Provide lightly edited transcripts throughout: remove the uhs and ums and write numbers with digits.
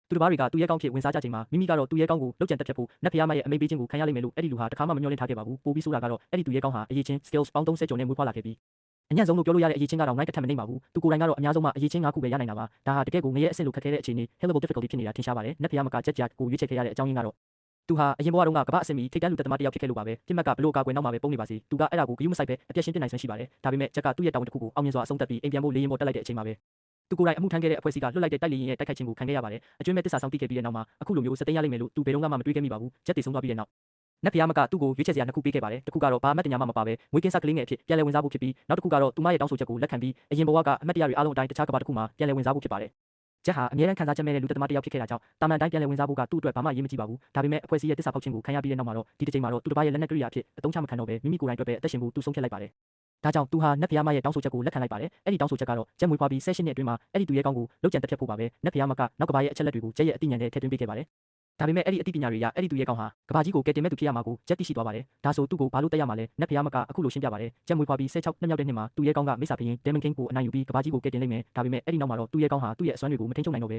သူတစ်ပါးတွေကသူ့ရဲ့ကောင်းဖြစ်ဝင်စားကြချိန်မှာမိမိကတော့သူ့ရဲ့ကောင်းကိုလှုပ်ကြံတက်ဖြတ်ဖို့နတ်ဖျားမရဲ့အမိတ်ပေးခြင်းကိုခံရလိမ့်မယ်လို့အဲ့ဒီလူဟာတခါမှမမျှော်လင့်ထားခဲ့ပါဘူးပိုပြီးဆိုတာကတော့အဲ့ဒီသူ့ရဲ့ကောင်းဟာအရေးချင်း skills ပေါင်း30ကျော်နဲ့မွေးဖွားလာခဲ့ပြီးအညံ့ဆုံးလို့ပြောလို့ရတဲ့အရေးချင်းကတော့နိုင်တစ်ထက်မနှိမ့်ပါဘူးသူကိုယ်တိုင်ကတော့အများဆုံးမှအရေးချင်း9ခုပဲရနိုင်တာပါဒါဟာတကယ်ကိုငရဲအဆင့်လို့ခက်ခဲတဲ့အခြေအနေ hellable difficulty ဖြစ်နေတာထင်ရှားပါတယ်နတ်ဖျားမကကြက်ကြကိုရွေးချယ်ခဲ့ရတဲ့အကြောင်းရင်းကတော့သူဟာအရင်ဘဝတုန်းကကမ္ဘာအဆင့်မီထိပ်တန်းလူသက်သမားတစ်ယောက်ဖြစ်ခဲ့လို့ပါပဲပြစ်မှတ်ကဘလို့ကာကွယ်နောက်မှာပဲပုံနေပါစေသူကအဲ့ဒါကိုဂရုမစိုက်ပဲအပြည့်ရှင်းပြနိုင်စွမ်းရှိပါတယ်ဒါပေမဲ့ဂျက်ကသူ့ရဲ့တာဝန်တစ်ခုကိုအောင်မြင်စွာအဆုံးသတ်ပြီးအိမ်ပြန်ဖို့လေရင်ပေါ်တက်လိုက်တဲ့အချိန်မှာပဲသူကိုယ်တိုင်အမှုထမ်းခဲ့တဲ့အဖွဲ့အစည်းကလွတ်လိုက်တဲ့တိုက်လေရင်ရဲ့တိုက်ခိုက်ခြင်းကိုခံခဲ့ရပါတယ်အကျွမ်းမဲ့တစ္ဆာဆောင်သိခဲ့ပြီးတဲ့နောက်မှာအခုလိုမျိုးစက်သိမ်းရလိမ့်မယ်လို့သူဘယ်တော့မှမတွေးခဲ့မိပါဘူးဂျက်တည်ဆုံးသွားပြီးတဲ့နောက်နတ်ဖျားမကသူ့ကိုရွေးချယ်စရာနှစ်ခုပေးခဲ့ပါတယ်တစ်ခုကတော့ဘာမှတင်ညာမှမပါပဲငွေကင်းစားကလေးငယ်အဖြစ်ပြန်လည်ဝင်စားဖို့ဖြစ်ပြီးနောက်တစ်ခုကတော့သူမရဲ့တောင်းဆိုချက်ကိုလက်ခံပြီးအရင်ဘဝကအမတ်တရားတွေအားလုံးအတိုင်းတခြားကဘာတစ်ခုမှပြန်လည်ဝင်စားဖို့ဖြစ်ပါတယ်ဂျက်ဟာအမြဲတမ်းခံစားချက်မဲ့တဲ့လူသက်သမားတစ်ယောက်ဖြစ်ခဲ့တာကြောင့်တာမန်တိုင်းပြန်လည်ဝင်စားဖို့ကသူ့အတွက်ဘာမှရေးမကြည့်ပါဘူးဒါပေမဲ့အဖွဲ့အစည်းရဲ့တစ္ဆာဖောက်ခြင်းကိုခံရပြီးတဲ့နောက်မှာတော့ဒီတစ်ချိန်မှာတော့သူတစ်ပါးရဲ့လက်နက်ကိရိယာအဖြစ်အသုံးချမခံတော့ပဲမိမိကိုယ်တိုင်အတွက်ပဲအသက်ရှင်ဖို့သူဆုံးဖြတ်လိုက်ပါတယ်ဒါကြောင့်သူဟာနတ်ဖျားမရဲ့တောင်းဆိုချက်ကိုလက်ခံလိုက်ပါတယ်အဲ့ဒီတောင်းဆိုချက်ကတော့ဂျက်မွေးဖွားပြီး18နှစ်အတွင်းမှာအဲ့ဒီသူရဲ့ကောင်းကိုလှုပ်ကြံတက်ဖြတ်ဖို့ပါပဲနတ်ဖျားမကနောက်ကဘာရဲ့အချက်လက်တွေကိုဂျက်ရဲ့အသိဉာဏ်နဲ့ထည့်သွင်းပေးခဲ့ပါတယ်ဒါပေမဲ့အဲ့ဒီအသိပညာတွေအရအဲ့ဒီသူရဲ့ကောင်းဟာကဘာကြီးကိုကယ်တင်မဲ့သူဖြစ်ရမှာကိုဂျက်သိရှိသွားပါတယ်ဒါဆိုသူ့ကိုဘာလို့တက်ရမှာလဲနတ်ဖျားမကအခုလိုရှင်းပြပါတယ်ဂျက်မွေးဖွားပြီး16နှစ်မြောက်တဲ့နှစ်မှာသူရဲ့ကောင်းကမိစ္ဆာဖရင်ဒဲမန်ကင်းကိုအနိုင်ယူပြီးကဘာကြီးကိုကယ်တင်လိုက်မယ်ဒါပေမဲ့အဲ့ဒီနောက်မှာတော့သူရဲ့ကောင်းဟာသူ့ရဲ့အစွမ်းတွေကိုမထိန်ချုပ်နိုင်တော့ပဲ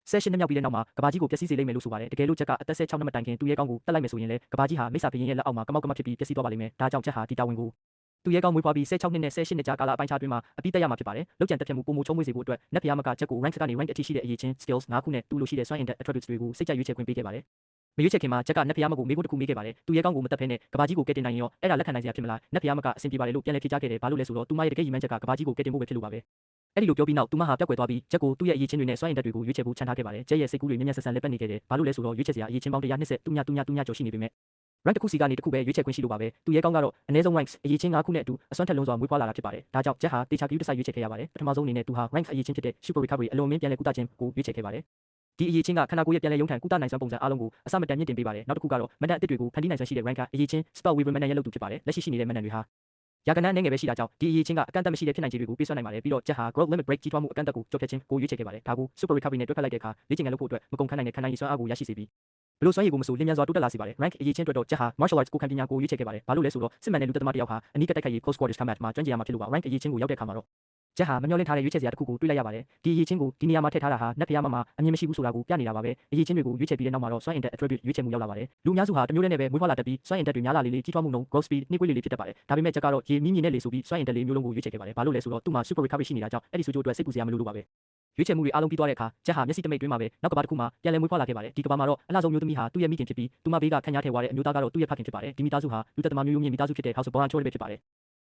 18နှစ်မြောက်ပြီးတဲ့နောက်မှာကဘာကြီးကိုပျက်စီးစေလိမ့်မယ်လို့ဆိုပါတယ်တကယ်လို့ဂျက်ကအသက်16နှစ်မတိုင်ခင်သူရဲ့ကောင်းကိုတက်လိုက်မယ်ဆိုရင်လည်းကဘာကြီးဟာမိစ္ဆာဖရင်ရဲ့လက်အောက်မှာကမောက်ကမဖြစ်ပြီးပျက်စီးသွားပါလိမ့်မယ်ဒါကြောင့်ဂျက်ဟာဒီတာဝန်ကိုသူရဲ့ကောင်းမွေးဖွားပြီး16နှစ်နဲ့18နှစ်ကြာကာလအပိုင်းခြားအတွင်းမှာအပြီးတက်ရမှာဖြစ်ပါတယ်။လောက်ကျန်တက်ဖြတ်မှုပုံမချုံးမွေးစေဖို့အတွက်နတ်ဖျားမကချက်ကို rank ကနေ rank အထိရှိတဲ့အရေးချင်း skills 9ခုနဲ့သူ့လိုရှိတဲ့စွမ်းအင်တဲ့ attributes တွေကိုစိတ်ကြရွေးချယ်ခွင့်ပေးခဲ့ပါတယ်။မရွေးချယ်ခင်မှာဂျက်ကနတ်ဖျားမကိုမေးခွန်းတစ်ခုမေးခဲ့ပါတယ်။သူရဲ့ကောင်းကိုမတက်ဖဲနဲ့ကဘာကြီးကိုကယ်တင်နိုင်ရင်ရောအဲ့ဒါလက်ခံနိုင်စရာဖြစ်မလား။နတ်ဖျားမကအဆင်ပြေပါတယ်လို့ပြန်လည်ဖြေကြားခဲ့တယ်။ဘာလို့လဲဆိုတော့သူမရဲ့တကယ်ရည်မှန်းချက်ကကဘာကြီးကိုကယ်တင်ဖို့ပဲဖြစ်လို့ပါပဲ။အဲ့ဒီလိုပြောပြီးနောက်သူမဟာပျောက်ကွယ်သွားပြီးဂျက်ကိုသူ့ရဲ့အရေးချင်းတွေနဲ့စွမ်းအင်တက်တွေကိုရွေးချယ်ဖို့ချန်ထားခဲ့ပါတယ်။ဂျက်ရဲ့စိတ်ကူးတွေမြက်မြက်ဆန်ဆန်လက်ပတ်နေခဲ့တယ်။ဘာလို့လဲဆိုတော့ရွေးချယ်စရာအရေးချင်းပေါင်း100နှစ်ဆက်တူညကျော်ရှိနေပေမဲ့rank တစ်ခုစီကနေတစ်ခုပဲရွေးချယ်ခွင့်ရှိလို့ပါပဲသူရဲ့ကောင်းကတော့အနည်းဆုံး ranks အရေးချင်း9ခုနဲ့အတူအစွမ်းထက်လုံးစွာမွေးဖွားလာတာဖြစ်ပါတယ်ဒါကြောင့်ဂျက်ဟာတေချာကယူတဆိုင်ရွေးချယ်ခဲ့ရပါတယ်ပထမဆုံးအနေနဲ့သူဟာ rank အရေးချင်းဖြစ်တဲ့ super recovery အလွန်မင်းပြန်လည်ကုသခြင်းကိုရွေးချယ်ခဲ့ပါတယ်ဒီအရေးချင်းကခန္ဓာကိုယ်ရဲ့ပြန်လည်ရုံထန်ကုသနိုင်စွမ်းပုံစံအားလုံးကိုအစမတန်မြင့်တင်ပေးပါတယ်နောက်တစ်ခုကတော့မန်နက်အသစ်တွေကိုဖန်တီးနိုင်စွမ်းရှိတဲ့ rank ကအရေးချင်း spell weaver မန်နက်ရဲ့လုပ်သူဖြစ်ပါတယ်လက်ရှိနေတဲ့မန်နက်တွေဟာရာကနန်းအနေငယ်ပဲရှိတာကြောင့်ဒီအရေးချင်းကအကန့်အသတ်မရှိတဲ့ဖြစ်နိုင်ခြေတွေကိုပေးစွမ်းနိုင်ပါတယ်ပြီးတော့ဂျက်ဟာ growth limit break ကြီးထွားမှုအကန့်အသတ်ကိုကျော်ဖြတ်ခြင်းကိုရွေးချယ်ခဲ့ပါတယ်ဒါကို super recovery နဲ့တွဲဖက်လိုက်တဲ့အခါလေ့ကျင့်ခန်းလုပ်ဖို့အတွက်မကုန်ခန်းနိုင်တဲ့ခန္ဓာရည်စွမ်းအားကိုရရှိစေပြီးဘလို့စွမ်းရည်ကိုမဆိုလင်းမြန်စွာတိုးတက်လာစေပါတယ် rank အရေးချင်းအတွက်တော့ဂျက်ဟာ martial arts ကိုခံပညာကိုရွေးချယ်ခဲ့ပါတယ်ဘာလို့လဲဆိုတော့စစ်မှန်တဲ့လူသက်သမားတစ်ယောက်ဟာအနီးကပ်တိုက်ခိုက်ရေး close quarters combat မှာကျွမ်းကျင်ရမှာဖြစ်လို့ပါ rank အရေးချင်းကိုရောက်တဲ့အခါမှာတော့ဂျက်ဟာမမျှော်လင့်ထားတဲ့ရွေးချယ်စရာတစ်ခုကိုတွေ့လိုက်ရပါတယ်ဒီအရေးချင်းကိုဒီနေရာမှာထည့်ထားတာဟာနတ်ဖျားမမှာအမြင်မရှိဘူးဆိုတာကိုပြနေတာပါပဲအရေးချင်းတွေကိုရွေးချယ်ပြီးတဲ့နောက်မှာတော့စွမ်းအင်တဲ့ attribute ရွေးချယ်မှုရောက်လာပါတယ်လူအများစုဟာတမျိုးတည်းနဲ့ပဲမွေးဖွားလာတတ်ပြီးစွမ်းအင်တဲ့တွေများလာလေကြီးထွားမှုနှုန်း growth speed နှိမ့်ကွေးလေဖြစ်တတ်ပါတယ်ဒါပေမဲ့ဂျက်ကတော့ရေမြင့်နဲ့လေဆိုပြီးစွမ်းအင်တဲ့လေမျိုးလုံးကိုရွေးချယ်ခဲ့ပါတယ်ဘာလို့လဲဆိုတော့သူ့မှာ super recovery ရှိနေတာကြောင့်အဲ့ဒီဆိုကြိုးအတွက်စိတ်ပူစရာမလိုလို့ပါပဲရွေးချယ်မှုတွေအားလုံးပြီးသွားတဲ့အခါဂျက်ဟာမျက်စိတမိတ်တွင်းမှာပဲနောက်ကဘာတစ်ခုမှပြန်လည်မွေးဖွားလာခဲ့ပါတယ်ဒီကဘာမှာတော့အလှဆုံးမျိုးသမီးဟာသူ့ရဲ့မိခင်ဖြစ်ပြီးသူမဘေးကခံရထဲဝါတဲ့အမျိုးသားကတော့သူ့ရဲ့ဖခင်ဖြစ်ပါတယ်ဒီမိသားစုဟာလူသက်သမားမျိုးရိုးမြင့်မိသားစုဖြစ်တဲ့ House of Boran Choi ပဲဖြစ်ပါတယ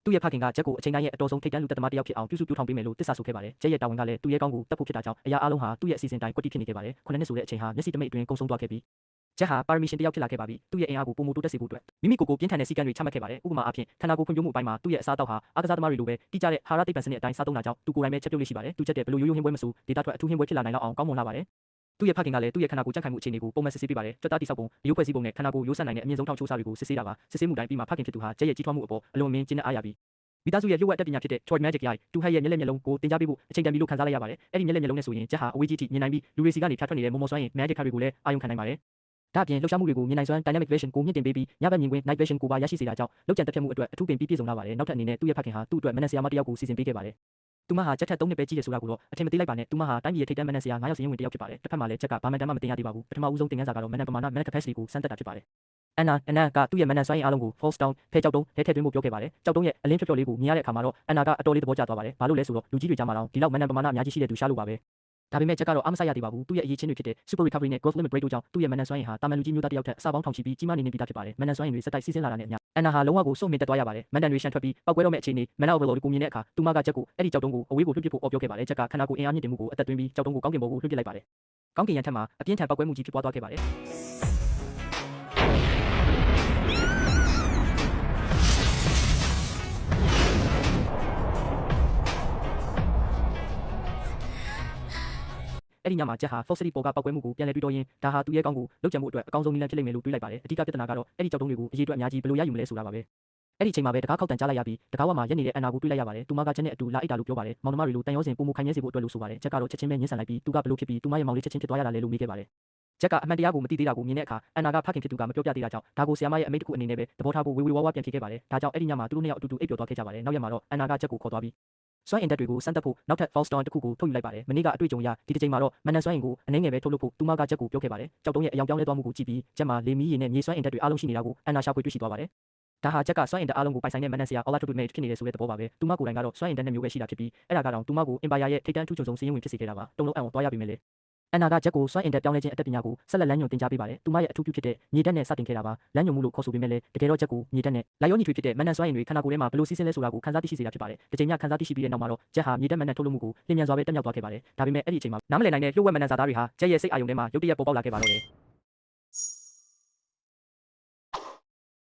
်သူ့ရဲ့ဖခင်ကဂျက်ကိုအချိန်တိုင်းရဲ့အတော်ဆုံးထိပ်တန်းလူသက်သမားတစ်ယောက်ဖြစ်အောင်ပြုစုပြောင်းထောင်ပေးမယ်လို့တစ္ဆာဆိုခဲ့ပါတယ်ဂျက်ရဲ့တာဝန်ကလည်းသူ့ရဲ့ကောင်းကိုတက်ဖို့ဖြစ်တာကြောင့်အရာအားလုံးဟာသူ့ရဲ့အစီအစဉ်တိုင်းကွက်တိဖြစ်နေခဲ့ပါတယ်ခုနှစ်နှစ်ဆိုတဲ့အချိန်ဟာမျက်စိတမိတ်အတွင်းကုန်းဆုံးသွားခဲ့ပြီးဂျက်ဟာပါရမီရှင်တစ်ယောက်ဖြစ်လာခဲ့ပါပြီသူ့ရဲ့အင်အားကိုပုံမတိုးတက်စေဖို့အတွက်မိမိကိုယ်ကိုပြင်းထန်တဲ့စီကံတွေချမှတ်ခဲ့ပါတယ်ဥပမာအားဖြင့်ခန္ဓာကိုယ်ဖွံ့ဖြိုးမှုအပိုင်းမှာသူ့ရဲ့အစားအသောက်ဟာအားကစားသမားတွေလိုပဲတိကျတဲ့ဟာရသိပ္ပံစနစ်အတိုင်းစားသုံးတာကြောင့်သူကိုယ်တိုင်ပဲချက်ပြုတ်လို့ရှိပါတယ်သူချက်တဲ့ဘလိုရိုးရိုးဟင်းပွဲမဆိုဒေတာထွက်အထူးဟင်းပွဲဖြစ်လာနိုင်လောက်အောင်ကောင်းမွန်လာပါတယ်သူ့ရဲ့ဖခင်ကလည်းသူ့ရဲ့ခန္ဓာကိုယ်ကြံ့ခိုင်မှုအခြေအနေကိုပုံမှန်စစ်ဆေးပေးပါတယ်ကြွက်သားတိဆောက်ပုံရိုးဖွဲ့စည်းပုံနဲ့ခန္ဓာကိုယ်ရိုးစက်နိုင်တဲ့အမြင့်ဆုံးထောက်ချိုးစားတွေကိုစစ်ဆေးတာပါစစ်ဆေးမှုတိုင်းပြီးမှဖခင်ဖြစ်သူဟာဂျက်ရဲ့ကြီးထွားမှုအပေါ်အလွန်အမင်းကျဉ်းနဲ့အားရပြီးမိသားစုရဲ့လျှို့ဝှက်တက်ပညာဖြစ်တဲ့ Troy Magic ရိုက်တူဟက်ရဲ့မျက်လက်မျက်လုံးကိုတင် जा ပေးဖို့အချိန်တန်ပြီလို့ခံစားလိုက်ရပါတယ်အဲ့ဒီမျက်လက်မျက်လုံးနဲ့ဆိုရင်ဂျက်ဟာအဝေးကြီးထိမြင်နိုင်ပြီးလူတွေစီကနေဖြာထွက်နေတဲ့မော်မော်စွမ်းရင် Magic တွေကိုလည်းအာရုံခံနိုင်ပါတယ်ဒါ့အပြင်လှုပ်ရှားမှုတွေကိုမြင်နိုင်စွမ်း Dynamic Vision ကိုမြင့်တင်ပေးပြီးညဘက်မြင်ကွင်း Night Vision ကိုပါရရှိစေတာကြောင့်လောက်ကျန်တက်ဖြတ်မှုအတွက်အထူးပင်ပြည့်စုံလာပါတယ်နောက်ထပ်အနေနဲ့သူ့ရဲ့ဖခင်ဟာသူ့အတွက်မနက်ဆရာမတစ်ယောက်ကိုစီစဉ်ပေးခဲ့ပါတယ်သူမဟာဂျက်ထက်3နှစ်ပဲကြီးတယ်ဆိုတာကိုတော့အထင်မသေးလိုက်ပါနဲ့သူမဟာတိုင်းပြည်ရဲ့ထိပ်တန်းမနက်ဆရာ9ယောက်စင်းဝင်တစ်ယောက်ဖြစ်ပါတယ်တစ်ဖက်မှာလည်းဂျက်ကဘာမှန်တမ်းမှမတင်ရသေးပါဘူးပထမဦးဆုံးသင်ခန်းစာကတော့မနက်ပမာဏ Mental Capacity ကိုစမ်းသပ်တာဖြစ်ပါတယ်အန်နာကသူ့ရဲ့မနက်စွမ်းရည်အားလုံးကို false down ဖဲကြောက်တုံးထဲထည့်သွင်းဖို့ပြောခဲ့ပါတယ်ကြောက်တုံးရဲ့အလင်းဖြော်ဖြော်လေးကိုမြင်ရတဲ့အခါမှာတော့အန်နာကအတော်လေးသဘောကျသွားပါတယ်ဘာလို့လဲဆိုတော့လူကြီးတွေကြားမှာတော့ဒီလောက်မနက်ပမာဏအများကြီးရှိတဲ့သူရှားလို့ပါပဲဒါပေမဲ့ဂျက်ကတော့အားမဆရသေးပါဘူးသူ့ရဲ့အရေးချင်းတွေဖြစ်တဲ့ super recovery နဲ့ growth limit break တို့ကြောင့်သူ့ရဲ့မနက်စွမ်းရည်ဟာတာမန်လူကြီးမျိုးသားတစ်ယောက်ထက်အစပေါင်းထောင်ချီပြီးကြီးမားနေနေပြီးသားဖြစ်ပါတယ်မနက်စွမ်းရည်တွေစက်တိုက်စီးဆင်းလာတာနဲ့အမျှအန်နာဟာလုံးဝကိုစုံမြင့်တက်သွားရပါတယ်မန်တန်တွေရှန်ထွက်ပြီးပောက်ကွဲတော့မဲ့အခြေအနေမန်နာ overload ကိုမြင်တဲ့အခါသူမကဂျက်ကိုအဲ့ဒီကြောက်တုံးကိုအဝေးကိုလွှတ်ပစ်ဖို့အော်ပြောခဲ့ပါတယ်ဂျက်ကခန္ဓာကိုယ်အင်အားမြင့်တင်မှုကိုအသက်သွင်းပြီးကြောက်တုံးကိုကောင်းကင်ဘက်ကိုလွှတ်ပစ်လိုက်ပါတယ်ကောင်းကင်ရန်ထက်မှာအပြင်းထန်ပောက်ကွဲမှုကြီးဖြစ်ပွားသွားခဲ့ပါတယ်အဲ့ဒီညမှာဂျက်ဟာ Fox City ပေါ်ကပောက်ကွဲမှုကိုပြန်လည်တွေးတောရင်းဒါဟာသူ့ရဲ့ကောင်းကိုလှုပ်ကြံမှုအတွက်အကောင်းဆုံးနည်းလမ်းဖြစ်လိမ့်မယ်လို့တွေးလိုက်ပါတယ်အဓိကပြဿနာကတော့အဲ့ဒီကြောက်တုံးတွေကိုအရေးအတွက်အများကြီးဘယ်လိုရယူမလဲဆိုတာပါပဲအဲ့ဒီချိန်မှာပဲတကားခောက်တန်ကြားလိုက်ရပြီးတကားဝမှာရက်နေတဲ့အန်နာကိုတွေးလိုက်ရပါတယ်သူမကချက်နဲ့အတူလာအိတ်တာလို့ပြောပါတယ်မောင်နှမတွေလိုတန်ရောစင်ပုံမခိုင်ရဲစေဖို့အတွက်လို့ဆိုပါတယ်ဂျက်ကတော့ချက်ချင်းပဲညှင်းဆန်လိုက်ပြီးသူကဘလို့ဖြစ်ပြီးသူမရဲ့မောင်လေးချက်ချင်းဖြစ်သွားရတာလေလို့မေးခဲ့ပါတယ်ဂျက်ကအမှန်တရားကိုမသိသေးတာကိုမြင်တဲ့အခါအန်နာကဖခင်ဖြစ်သူကမပြောပြသေးတာကြောင့်ဒါကိုဆရာမရဲ့အမိတ်တစ်ခုအနေနဲ့ပဲသဘောထားဖို့ဝေဝါးဝါပြန်ဖြေခဲ့ပါတယ်ဒါကြောင့်အဲ့ဒီညမှာသူတို့နှစ်ယောက်အတူတူအိပ်ပျော်သွားခဲ့ကြပါတယ်နောက်ရက်မှာတော့အန်နာကဂျက်ကိုခေါ်သွားပြီး စွမ်းအင်ဓာတ်တွေကိုစမ်းသပ်ဖို့နောက်ထပ် Falstone တစ်ခုကိုထုတ်ယူလိုက်ပါတယ်မနေ့ကအတွေ့အကြုံအရဒီတစ်ချိန်မှာတော့မန်နန်စွမ်းအင်ကိုအနည်းငယ်ပဲထုတ်လုပ်ဖို့သူမကဂျက်ကိုပြောခဲ့ပါတယ်ကြောက်တုံးရဲ့အယောင်ပြောင်းလဲသွားမှုကိုကြည့်ပြီးဂျက်မှာလေမီးရည်နဲ့မြေစွမ်းအင်ဓာတ်တွေအားလုံးရှိနေတာကိုအန်နာရှာဖွေတွေ့ရှိသွားပါတယ်ဒါဟာဂျက်ကစွမ်းအင်ဓာတ်အားလုံးကိုပိုင်ဆိုင်တဲ့မန်နန်ဆရာအော်လာထူတူမေဖြစ်နေတဲ့ဆိုတဲ့သဘောပါပဲသူမကိုယ်တိုင်ကတော့စွမ်းအင်ဓာတ်နဲ့မျိုးပဲရှိတာဖြစ်ပြီးအဲ့ဒါကတော့သူမကိုအင်ပါယာရဲ့ထိပ်တန်းအထူးချုံဆုံးစီးရင်ဝင်ဖြစ်စေခဲ့တာပါတုံလုံးအံ့ဩသွားရပြီမယ်လေအန်နာကဂျက်ကိုစွမ်းအင်ဓာတ်ပြောင်းလဲခြင်းအတတ်ပညာကိုဆက်လက်လမ်းညွှန်သင်ကြားပေးပါတယ်သူမရဲ့အထူးပြုဖြစ်တဲ့မြေဓာတ်နဲ့စတင်ခဲ့တာပါလမ်းညွှန်မှုလို့ခေါ်ဆိုပေမဲ့လည်းတကယ်တော့ဂျက်ကိုမြေဓာတ်နဲ့လိုက်ရောညီထွေဖြစ်တဲ့မန်နန်စွမ်းအင်တွေခန္ဓာကိုယ်ထဲမှာဘယ်လိုစီးဆင်းလဲဆိုတာကိုခန်းစားသိရှိစေတာဖြစ်ပါတယ်တစ်ချိန်ညခန်းစားသိရှိပြီးတဲ့နောက်မှာတော့ဂျက်ဟာမြေဓာတ်မန်နန်ထုတ်လုပ်မှုကိုလျင်မြန်စွာပဲတက်မြောက်သွားခဲ့ပါတယ်ဒါပေမဲ့အဲ့ဒီအချိန်မှာနားမလည်နိုင်တဲ့လျှို့ဝှက်မန်နန်စာသားတွေဟာဂျက်ရဲ့စိတ်အာရုံထဲမှာရုတ်တရက်ပေါ်ပေါက်လာခဲ့ပါတော့တယ်